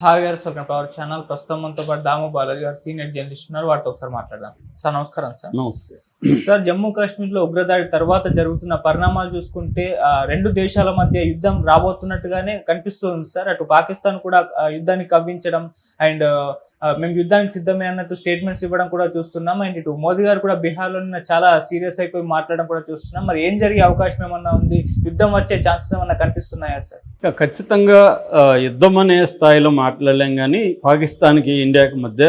Hi గారు, స్వప్న power channel. ప్రస్తుతం మనతో పాటు దాము బాలాజీ గారు సీనియర్ జర్నలిస్ట్ ఉన్నారు. వాటితో ఒకసారి మాట్లాడదాం. సార్ నమస్కారం. సార్ నమస్తే. సార్, జమ్మూ కాశ్మీర్లో ఉగ్రదాడి తర్వాత జరుగుతున్న పరిణామాలు చూసుకుంటే రెండు దేశాల మధ్య యుద్ధం రాబోతున్నట్టుగానే కనిపిస్తుంది సార్. అటు పాకిస్తాన్ కూడా యుద్ధాన్ని కవ్వించడం అండ్ మేము యుద్ధానికి సిద్ధమే అన్నట్టు స్టేట్మెంట్స్ ఇవ్వడం కూడా చూస్తున్నాం. అండ్ ఇటు మోదీ గారు కూడా బీహార్లో చాలా సీరియస్ అయిపోయి మాట్లాడడం కూడా చూస్తున్నాం. మరి ఏం జరిగే అవకాశం ఏమన్నా ఉంది? యుద్ధం వచ్చే ఛాన్సెస్ ఏమన్నా కనిపిస్తున్నాయా సార్? ఖచ్చితంగా యుద్ధం అనే స్థాయిలో మాట్లాడలేం, కానీ పాకిస్తాన్కి ఇండియాకి మధ్య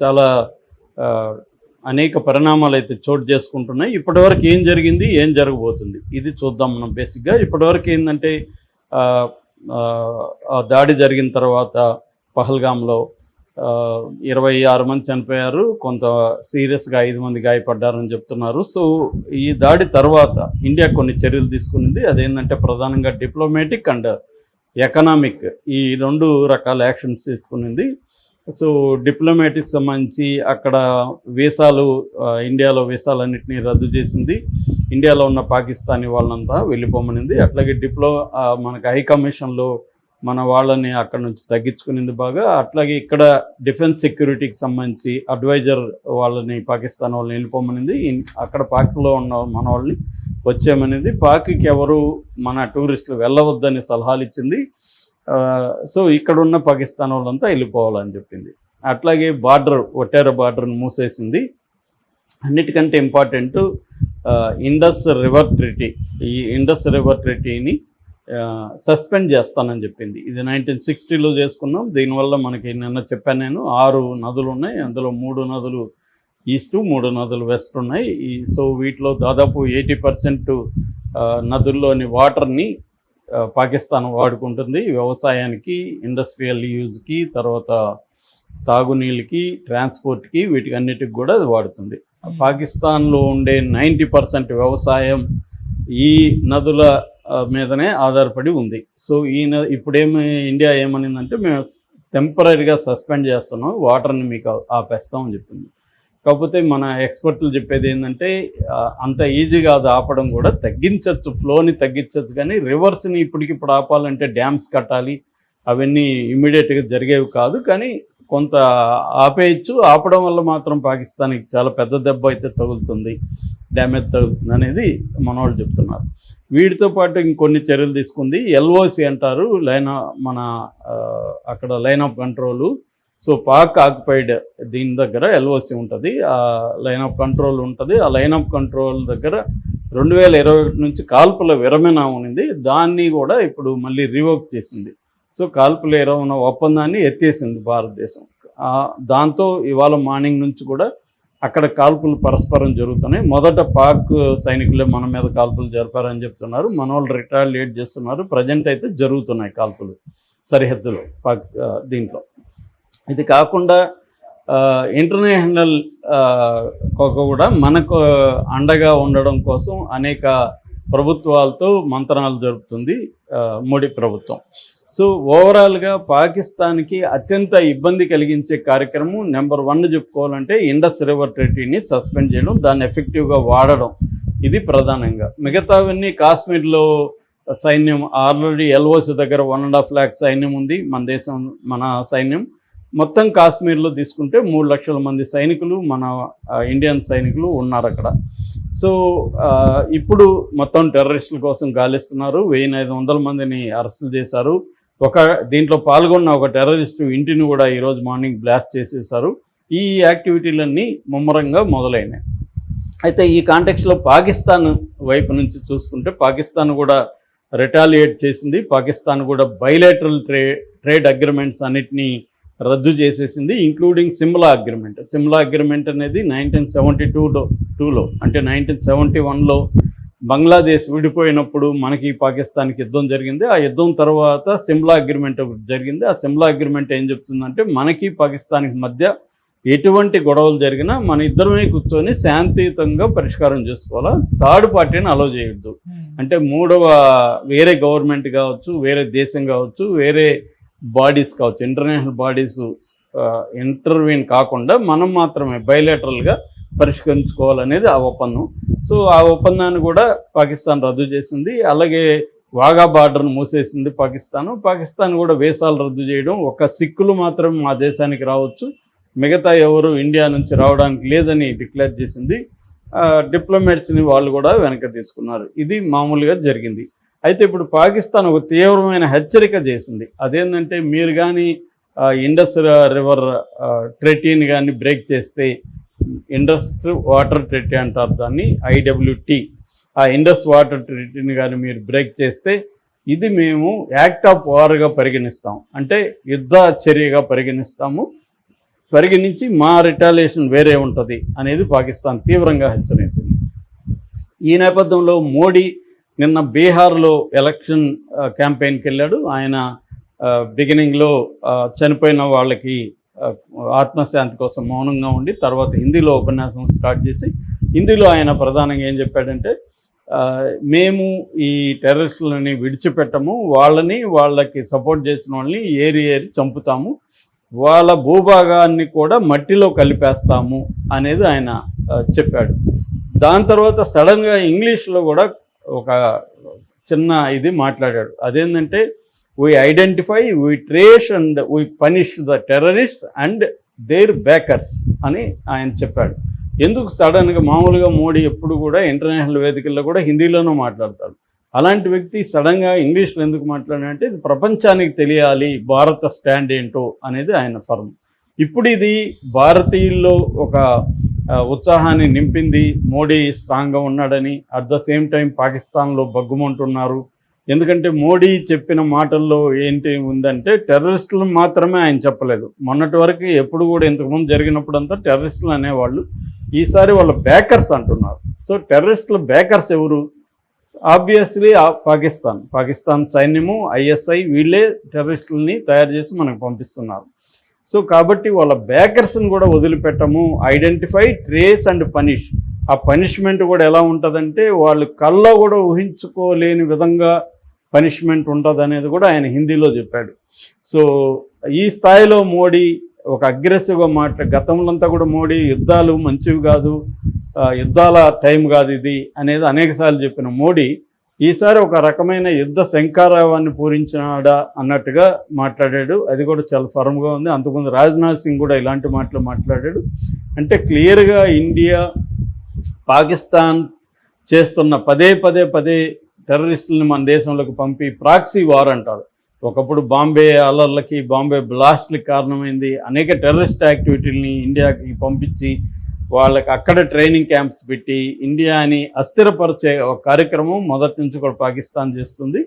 చాలా అనేక పరిణామాలు అయితే చోటు చేసుకుంటున్నాయి. ఇప్పటివరకు ఏం జరిగింది, ఏం జరగబోతుంది, ఇది చూద్దాం మనం. బేసిక్గా ఇప్పటివరకు ఏంటంటే దాడి జరిగిన తర్వాత పహల్గామ్లో 26 మంది చనిపోయారు, కొంత సీరియస్గా 5 మంది గాయపడ్డారని చెప్తున్నారు. సో ఈ దాడి తర్వాత ఇండియా కొన్ని చర్యలు తీసుకునింది. అదేంటంటే ప్రధానంగా డిప్లొమాటిక్ అండ్ ఎకనామిక్ ఈ 2 రకాల యాక్షన్స్ తీసుకునింది. సో డిప్లొమాటిక్ సంబంధించి అక్కడ వీసాలు, ఇండియాలో వీసాలన్నింటినీ రద్దు చేసింది. ఇండియాలో ఉన్న పాకిస్తానీ వాళ్ళంతా వెళ్ళిపోమనింది. అట్లాగే మనకు హై కమిషన్లో మన వాళ్ళని అక్కడ నుంచి తగ్గించుకునింది బాగా. అట్లాగే ఇక్కడ డిఫెన్స్ సెక్యూరిటీకి సంబంధించి అడ్వైజర్ వాళ్ళని, పాకిస్తాన్ వాళ్ళని వెళ్ళిపోమనింది. అక్కడ పాక్లో ఉన్న మన వాళ్ళని వచ్చేమనింది. పాక్కి ఎవరు మన టూరిస్టులు వెళ్ళవద్దని సలహాలు ఇచ్చింది. సో ఇక్కడ ఉన్న పాకిస్తాన్ వాళ్ళంతా వెళ్ళిపోవాలని చెప్పింది. అట్లాగే ఒట్టేర బార్డర్ని మూసేసింది. అన్నిటికంటే ఇంపార్టెంట్ ఇండస్ రివర్ ట్రీటీ. ఈ ఇండస్ రివర్ ట్రీటీని సస్పెండ్ చేస్తానని చెప్పింది. ఇది 1960లో చేసుకున్నాం. దీనివల్ల మనకి నిన్న చెప్పాను నేను 6 నదులు ఉన్నాయి. అందులో 3 నదులు ఈస్ట్, 3 నదులు వెస్ట్ ఉన్నాయి. సో వీటిలో దాదాపు 80% నదుల్లోని వాటర్ని పాకిస్తాన్ వాడుకుంటుంది. వ్యవసాయానికి, ఇండస్ట్రియల్ యూజ్కి, తర్వాత తాగునీళ్ళకి, ట్రాన్స్పోర్ట్కి, వీటికి అన్నిటికి కూడా అది వాడుతుంది. పాకిస్తాన్లో ఉండే 90% వ్యవసాయం ఈ నదుల మీదనే ఆధారపడి ఉంది. సో ఇండియా ఏమనిందంటే మేము టెంపరీగా సస్పెండ్ చేస్తున్నాం, వాటర్ని మీకు ఆపేస్తామని చెప్పింది. కాకపోతే మన ఎక్స్పర్ట్లు చెప్పేది ఏంటంటే అంత ఈజీగా అది ఆపడం కూడా తగ్గించవచ్చు, ఫ్లోని తగ్గించవచ్చు, కానీ రివర్స్ని ఇప్పటికిప్పుడు ఆపాలంటే డ్యామ్స్ కట్టాలి. అవన్నీ ఇమ్మీడియట్గా జరిగేవి కాదు, కానీ కొంత ఆపేయచ్చు. ఆపడం వల్ల మాత్రం పాకిస్తాన్కి చాలా పెద్ద దెబ్బ అయితే తగులుతుంది, డ్యామేజ్ తగులుతుంది అనేది మన వాళ్ళు చెప్తున్నారు. వీటితో పాటు ఇంకొన్ని చర్యలు తీసుకుంది. ఎల్ఓసి అంటారు, అక్కడ line of control. So Pak occupied దీని దగ్గర ఎల్ఓసి ఉంటుంది, ఆ లైన్ ఆఫ్ కంట్రోల్ ఉంటుంది. ఆ లైన్ ఆఫ్ కంట్రోల్ దగ్గర 2021 నుంచి కాల్పుల విరమణ ఉన్నింది. దాన్ని కూడా ఇప్పుడు మళ్ళీ రివోక్ చేసింది. సో కాల్పుల విరమణ ఒప్పందాన్ని ఎత్తేసింది భారతదేశం. దాంతో ఇవాళ మార్నింగ్ నుంచి కూడా అక్కడ కాల్పులు పరస్పరం జరుగుతున్నాయి. మొదట పాక్ సైనికులే మన మీద కాల్పులు జరిపారని చెప్తున్నారు. మన వాళ్ళు రిటాలియేట్ చేస్తున్నారు. ప్రజెంట్ అయితే జరుగుతున్నాయి కాల్పులు సరిహద్దులో దీంట్లో. ఇది కాకుండా ఇంటర్నేషనల్ కూడా మనకు అండగా ఉండడం కోసం అనేక ప్రభుత్వాలతో మంత్రాలు జరుపుతుంది మోడీ ప్రభుత్వం. సో ఓవరాల్గా పాకిస్తాన్కి అత్యంత ఇబ్బంది కలిగించే కార్యక్రమం నెంబర్ 1 చెప్పుకోవాలంటే ఇండస్ రివర్ ట్రీటీని సస్పెండ్ చేయడం, దాన్ని ఎఫెక్టివ్గా వాడడం. ఇది ప్రధానంగా. మిగతావన్నీ కాశ్మీర్లో సైన్యం ఆల్రెడీ ఎల్ఓసి దగ్గర 1.5 lakh సైన్యం ఉంది. మన సైన్యం మొత్తం కాశ్మీర్లో తీసుకుంటే 3 లక్షల మంది సైనికులు, మన ఇండియన్ సైనికులు ఉన్నారు అక్కడ. సో ఇప్పుడు మొత్తం టెర్రరిస్టుల కోసం గాలిస్తున్నారు. 1500 మందిని అరెస్టులు చేశారు. దీంట్లో పాల్గొన్న ఒక టెర్రరిస్టు ఇంటిని కూడా ఈరోజు మార్నింగ్ బ్లాస్ట్ చేసేశారు. ఈ యాక్టివిటీలన్నీ ముమ్మరంగా మొదలైనాయి. అయితే ఈ కాంటెక్స్లో పాకిస్తాన్ వైపు నుంచి చూసుకుంటే పాకిస్తాన్ కూడా రిటాలియేట్ చేసింది. పాకిస్తాన్ కూడా బైలేటరల్ ట్రేడ్ అగ్రిమెంట్స్ అన్నిటినీ రద్దు చేసేసింది, including Simla agreement. Simla agreement అనేది 1972లో అంటే 1971లో బంగ్లాదేశ్ విడిపోయినప్పుడు మనకి పాకిస్తాన్కి యుద్ధం జరిగింది. ఆ యుద్ధం తర్వాత సిమ్లా అగ్రిమెంట్ జరిగింది. ఆ సిమ్లా అగ్రిమెంట్ ఏం చెప్తుందంటే మనకి పాకిస్తాన్కి మధ్య ఎటువంటి గొడవలు జరిగినా మన ఇద్దరమే కూర్చొని శాంతియుతంగా పరిష్కారం చేసుకోవాలా, థర్డ్ పార్టీని అలో చేయొద్దు. అంటే వేరే గవర్నమెంట్ కావచ్చు, వేరే దేశం కావచ్చు, వేరే బాడీస్ కావచ్చు, ఇంటర్నేషనల్ బాడీస్ ఇంటర్వ్యూన్ కాకుండా మనం మాత్రమే బైలేటరల్గా పరిష్కరించుకోవాలనేది ఆ ఒప్పందం. సో ఆ ఒప్పందాన్ని కూడా పాకిస్తాన్ రద్దు చేసింది. అలాగే వాగా బార్డర్ను మూసేసింది పాకిస్తాన్ కూడా వీసాలు రద్దు చేయడం, ఒక సిక్కులు మాత్రం మా దేశానికి రావచ్చు, మిగతా ఎవరు ఇండియా నుంచి రావడానికి లేదని డిక్లేర్ చేసింది. డిప్లొమాట్స్ని వాళ్ళు కూడా వెనక తీసుకున్నారు. ఇది మామూలుగా జరిగింది. అయితే ఇప్పుడు పాకిస్తాన్ ఒక తీవ్రమైన హెచ్చరిక చేసింది. అదేంటంటే మీరు కానీ ఇండస్ రివర్ ట్రెటీని కానీ బ్రేక్ చేస్తే, ఇండస్ వాటర్ ట్రెటీ అంటారు దాన్ని, IWT, ఆ ఇండస్ వాటర్ ట్రెటీని కానీ మీరు బ్రేక్ చేస్తే ఇది మేము యాక్ట్ ఆఫ్ వార్గా పరిగణిస్తాం, అంటే యుద్ధ చర్యగా పరిగణించి మా రిటాలియేషన్ వేరే ఉంటుంది అనేది పాకిస్తాన్ తీవ్రంగా హెచ్చరించింది. ఈ నేపథ్యంలో మోడీ నిన్న బీహార్లో ఎలక్షన్ క్యాంపెయిన్కి వెళ్ళాడు. ఆయన బిగినింగ్లో చనిపోయిన వాళ్ళకి ఆత్మశాంతి కోసం మౌనంగా ఉండి తర్వాత హిందీలో ఉపన్యాసం స్టార్ట్ చేసి, హిందీలో ఆయన ప్రధానంగా ఏం చెప్పాడంటే, మేము ఈ టెర్రరిస్టులని విడిచిపెట్టము, వాళ్ళకి సపోర్ట్ చేసిన వాళ్ళని ఏరి చంపుతాము, వాళ్ళ భూభాగాన్ని కూడా మట్టిలో కలిపేస్తాము అనేది ఆయన చెప్పాడు. దాని తర్వాత సడన్గా ఇంగ్లీష్లో కూడా ఒక చిన్న ఇది మాట్లాడాడు. అదేంటంటే, we identify, we trace and we punish the terrorist and their backers అని ఆయన చెప్పాడు. ఎందుకు సడన్గా, మామూలుగా మోడీ ఎప్పుడు కూడా ఇంటర్నేషనల్ వేదికల్లో కూడా హిందీలోనూ మాట్లాడతాడు, అలాంటి వ్యక్తి సడన్గా ఇంగ్లీష్లో ఎందుకు మాట్లాడాడంటే ఇది ప్రపంచానికి తెలియాలి భారత స్టాండ్ ఏంటో అనేది ఆయన ఫర్మ్. ఇప్పుడు ఇది భారతీయుల్లో ఒక ఉత్సాహాన్ని నింపింది. మోడీ స్ట్రాంగ్గా ఉన్నాడని. అట్ ద సేమ్ టైం పాకిస్తాన్లో బగ్గుమంటున్నారు. ఎందుకంటే మోడీ చెప్పిన మాటల్లో ఏంటి ఉందంటే, టెర్రరిస్టులు మాత్రమే ఆయన చెప్పలేదు. మొన్నటి వరకు ఎప్పుడు కూడా ఇంతకుముందు జరిగినప్పుడంతా టెర్రరిస్టులు అనేవాళ్ళు, ఈసారి వాళ్ళ బ్యాకర్స్ అంటున్నారు. సో టెర్రరిస్టుల బ్యాకర్స్ ఎవరు? ఆబ్వియస్లీ పాకిస్తాన్ సైన్యము, ISI వీళ్ళే టెర్రరిస్టులని తయారు చేసి మనకు పంపిస్తున్నారు. సో కాబట్టి వాళ్ళ బ్యాకర్స్ని కూడా వదిలిపెట్టము, ఐడెంటిఫై, ట్రేస్ అండ్ పనిష్. ఆ పనిష్మెంట్ కూడా ఎలా ఉంటుందంటే, వాళ్ళు కళ్ళ కూడా ఊహించుకోలేని విధంగా పనిష్మెంట్ ఉంటుంది అనేది కూడా ఆయన హిందీలో చెప్పాడు. సో ఈ స్థాయిలో మోడీ ఒక అగ్రెసివ్గా గతంలో అంతా కూడా మోడీ యుద్ధాలు మంచివి కాదు, యుద్ధాల టైం కాదు ఇది అనేది అనేకసార్లు చెప్పిన మోడీ ఈసారి ఒక రకమైన యుద్ధ శంఖారావాన్ని పూరించినాడా అన్నట్టుగా మాట్లాడాడు. అది కూడా చాలా ఫర్మ్గా ఉంది. అంతకుముందు రాజ్నాథ్ సింగ్ కూడా ఇలాంటి మాటలు మాట్లాడాడు. అంటే క్లియర్గా ఇండియా పాకిస్తాన్ చేస్తున్న పదే టెర్రరిస్టులను మన దేశంలోకి పంపి ప్రాక్సీ వార్ అంటారు. ఒకప్పుడు బాంబే అల్లర్లకి, బాంబే బ్లాస్ట్లకి కారణమైంది. అనేక టెర్రరిస్ట్ యాక్టివిటీలని ఇండియాకి పంపించి వాళ్ళకి అక్కడ ట్రైనింగ్ క్యాంప్స్ పెట్టి ఇండియాని అస్థిరపరిచే ఒక కార్యక్రమం మొదటి నుంచి కూడా పాకిస్తాన్ చేస్తుంది.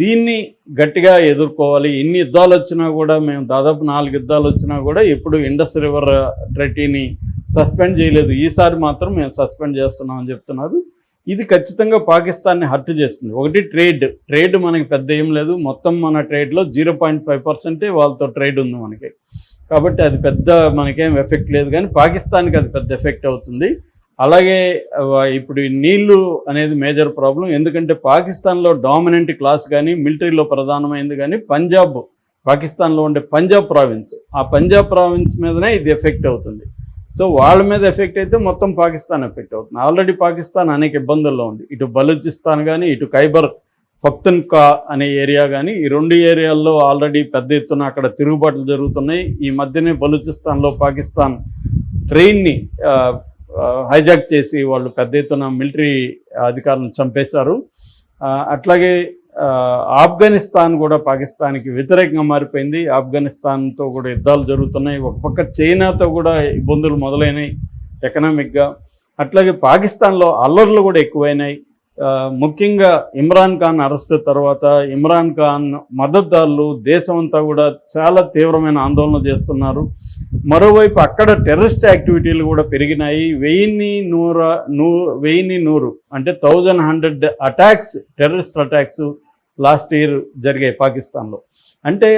దీన్ని గట్టిగా ఎదుర్కోవాలి. ఎన్ని యుద్ధాలు వచ్చినా కూడా, మేము దాదాపు 4 యుద్ధాలు వచ్చినా కూడా ఎప్పుడు ఇండస్ రివర్ ట్రెటీని సస్పెండ్ చేయలేదు. ఈసారి మాత్రం మేము సస్పెండ్ చేస్తున్నామని చెప్తున్నారు. ఇది ఖచ్చితంగా పాకిస్తాన్ని హర్ట్ చేస్తుంది. ఒకటి ట్రేడ్ మనకి పెద్ద ఏం లేదు. మొత్తం మన ట్రేడ్లో 0.5% వాళ్ళతో ట్రేడ్ ఉంది మనకి. కాబట్టి అది పెద్ద మనకేం ఎఫెక్ట్ లేదు, కానీ పాకిస్తాన్కి అది పెద్ద ఎఫెక్ట్ అవుతుంది. అలాగే ఇప్పుడు ఈ నీళ్లు అనేది మేజర్ ప్రాబ్లం. ఎందుకంటే పాకిస్తాన్లో డామినెంట్ క్లాస్ కానీ మిలిటరీలో ప్రధానమైంది కానీ పాకిస్తాన్లో ఉండే పంజాబ్ ప్రావిన్స్, ఆ పంజాబ్ ప్రావిన్స్ మీదనే ఇది ఎఫెక్ట్ అవుతుంది. సో వాళ్ళ మీద ఎఫెక్ట్ అయితే మొత్తం పాకిస్తాన్ ఎఫెక్ట్ అవుతుంది. ఆల్రెడీ పాకిస్తాన్ అనేక ఇబ్బందుల్లో ఉంది. ఇటు బలూచిస్తాన్ కానీ, ఇటు ఖైబర్ పఖ్తూన్ఖ్వా అనే ఏరియా కానీ, ఈ 2 ఏరియాల్లో ఆల్రెడీ పెద్ద ఎత్తున అక్కడ తిరుగుబాట్లు జరుగుతున్నాయి. ఈ మధ్యనే బలూచిస్తాన్లో పాకిస్తాన్ ట్రైన్ని హైజాక్ చేసి వాళ్ళు పెద్ద ఎత్తున మిలిటరీ అధికారులను చంపేశారు. అట్లాగే ఆఫ్ఘనిస్తాన్ కూడా పాకిస్తాన్కి వ్యతిరేకంగా మారిపోయింది. ఆఫ్ఘనిస్తాన్తో కూడా యుద్ధాలు జరుగుతున్నాయి. ఒక పక్క చైనాతో కూడా ఇబ్బందులు మొదలైనాయి ఎకనామిక్గా. అట్లాగే పాకిస్తాన్లో అల్లర్లు కూడా ఎక్కువైనాయి. ముఖ్యంగా ఇమ్రాన్ ఖాన్ అరెస్ట్ తర్వాత ఇమ్రాన్ ఖాన్ మద్దతుదారులు దేశమంతా కూడా చాలా తీవ్రమైన ఆందోళన చేస్తున్నారు. మరోవైపు అక్కడ టెర్రరిస్ట్ యాక్టివిటీలు కూడా పెరిగినాయి. 1100 అంటే 1100 attacks, terrorist attacks last year జరిగాయి పాకిస్తాన్లో. అంటే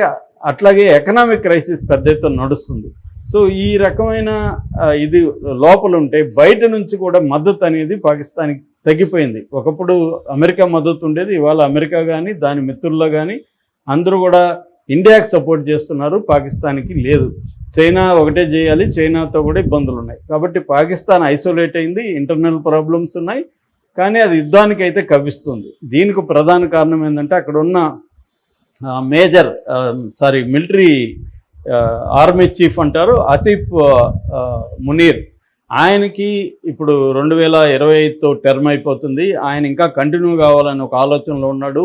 అట్లాగే ఎకనామిక్ క్రైసిస్ పెద్ద ఎత్తున నడుస్తుంది. సో ఈ రకమైన ఇది లోపల ఉంటే బయట నుంచి కూడా మద్దతు అనేది పాకిస్తాన్కి తగ్గిపోయింది. ఒకప్పుడు అమెరికా మద్దతు ఉండేది, ఇవాళ అమెరికా కానీ దాని మిత్రుల్లో కానీ అందరూ కూడా ఇండియాకి సపోర్ట్ చేస్తున్నారు, పాకిస్తాన్కి లేదు. చైనా ఒకటే చేయాలి, చైనాతో కూడా ఇబ్బందులు ఉన్నాయి. కాబట్టి పాకిస్తాన్ ఐసోలేట్ అయింది, ఇంటర్నల్ ప్రాబ్లమ్స్ ఉన్నాయి. కానీ అది యుద్ధానికి అయితే కవ్విస్తుంది. దీనికి ప్రధాన కారణం ఏంటంటే అక్కడ ఉన్న మిలిటరీ ఆర్మీ చీఫ్ అంటారు ఆసిఫ్ మునీర్. ఆయనకి ఇప్పుడు 2025తో టర్మ్ అయిపోతుంది. ఆయన ఇంకా కంటిన్యూ కావాలని ఒక ఆలోచనలో ఉన్నాడు.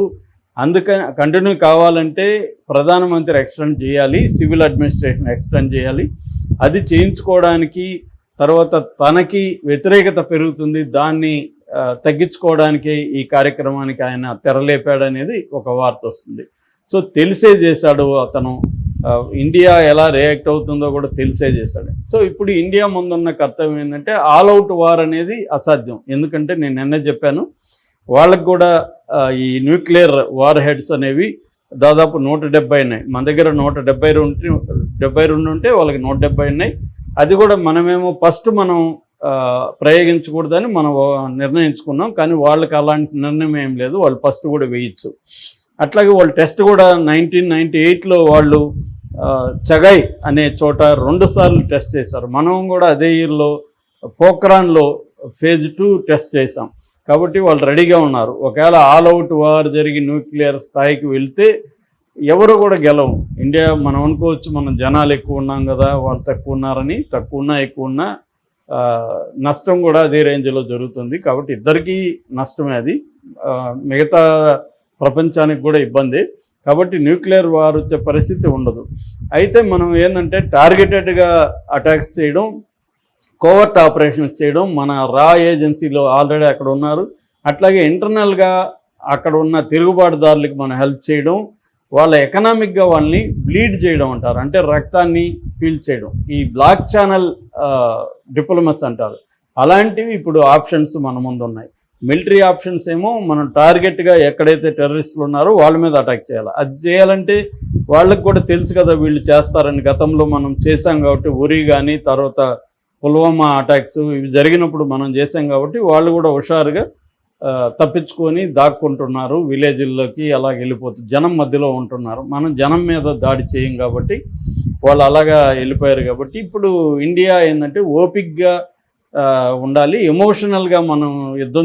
అందుకని కంటిన్యూ కావాలంటే ప్రధానమంత్రి ఎక్స్టెండ్ చేయాలి, సివిల్ అడ్మినిస్ట్రేషన్ ఎక్స్టెండ్ చేయాలి. అది చేయించుకోవడానికి తర్వాత తనకి వ్యతిరేకత పెరుగుతుంది, దాన్ని తగ్గించుకోవడానికి ఈ కార్యక్రమానికి ఆయన తెరలేపాడనేది ఒక వార్త వస్తుంది. సో తెలిసే చేశాడు అతను. ఇండియా ఎలా రియాక్ట్ అవుతుందో కూడా తెలిసే చేశాడు. సో ఇప్పుడు ఇండియా ముందున్న కర్తవ్యం ఏంటంటే ఆల్ అవుట్ వార్ అనేది అసాధ్యం. ఎందుకంటే నేను నిన్నే చెప్పాను, వాళ్ళకు కూడా ఈ న్యూక్లియర్ వార్ హెడ్స్ అనేవి దాదాపు 170 ఉన్నాయి. మన దగ్గర 172 ఉంటే వాళ్ళకి 170 ఉన్నాయి. అది కూడా మనమేమో ఫస్ట్ మనం ప్రయోగించకూడదని మనం నిర్ణయించుకున్నాం. కానీ వాళ్ళకి అలాంటి నిర్ణయం ఏం లేదు, వాళ్ళు ఫస్ట్ కూడా వేయచ్చు. అట్లాగే వాళ్ళు టెస్ట్ కూడా 1998లో వాళ్ళు చగై అనే చోట 2 సార్లు టెస్ట్ చేశారు. మనం కూడా అదే ఇయర్లో పోఖ్రాన్లో phase 2 టెస్ట్ చేసాం. కాబట్టి వాళ్ళు రెడీగా ఉన్నారు. ఒకవేళ ఆల్ అవుట్ వార్ జరిగి న్యూక్లియర్ స్థాయికి వెళ్తే ఎవరు కూడా గెలవు. ఇండియా మనం అనుకోవచ్చు మనం జనాలు ఎక్కువ ఉన్నాం కదా, వాళ్ళు తక్కువ ఉన్నారని. తక్కువ ఉన్నా ఎక్కువ ఉన్నా నష్టం కూడా అదే రేంజ్లో జరుగుతుంది. కాబట్టి ఇద్దరికీ నష్టమే అది, మిగతా ప్రపంచానికి కూడా ఇబ్బంది. కాబట్టి న్యూక్లియర్ వార్ వచ్చే పరిస్థితి ఉండదు. అయితే మనం ఏంటంటే టార్గెటెడ్గా అటాక్స్ చేయడం, కోవర్ట్ ఆపరేషన్స్ చేయడం, మన రా ఏజెన్సీలో ఆల్రెడీ అక్కడ ఉన్నారు. అట్లాగే ఇంటర్నల్గా అక్కడ ఉన్న తిరుగుబాటుదారులకు మనం హెల్ప్ చేయడం, వాళ్ళ ఎకనామిక్గా వాళ్ళని బ్లీడ్ చేయడం అంటారు, అంటే రక్తాన్ని పీల్చేయడం. ఈ బ్లాక్ ఛానల్ డిప్లొమసీ అంటారు. అలాంటివి ఇప్పుడు ఆప్షన్స్ మన ముందు ఉన్నాయి. మిలిటరీ ఆప్షన్స్ ఏమో మనం టార్గెట్గా ఎక్కడైతే టెర్రరిస్టులు ఉన్నారో వాళ్ళ మీద అటాక్ చేయాలి. అది చేయాలంటే వాళ్ళకి కూడా తెలుసు కదా వీళ్ళు చేస్తారని. గతంలో మనం చేసాం కాబట్టి, ఉరి కానీ తర్వాత పుల్వామా అటాక్స్ ఇవి జరిగినప్పుడు మనం చేసాం కాబట్టి వాళ్ళు కూడా హుషారుగా తప్పించుకొని దాక్కుంటున్నారు విలేజ్ల్లోకి, అలా వెళ్ళిపోతుంది, జనం మధ్యలో ఉంటున్నారు. మనం జనం మీద దాడి చేయం కాబట్టి వాళ్ళు అలాగా వెళ్ళిపోయారు. కాబట్టి ఇప్పుడు ఇండియా ఏంటంటే ఓపిక్గా ఉండాలి, ఎమోషనల్గా మనం యుద్ధం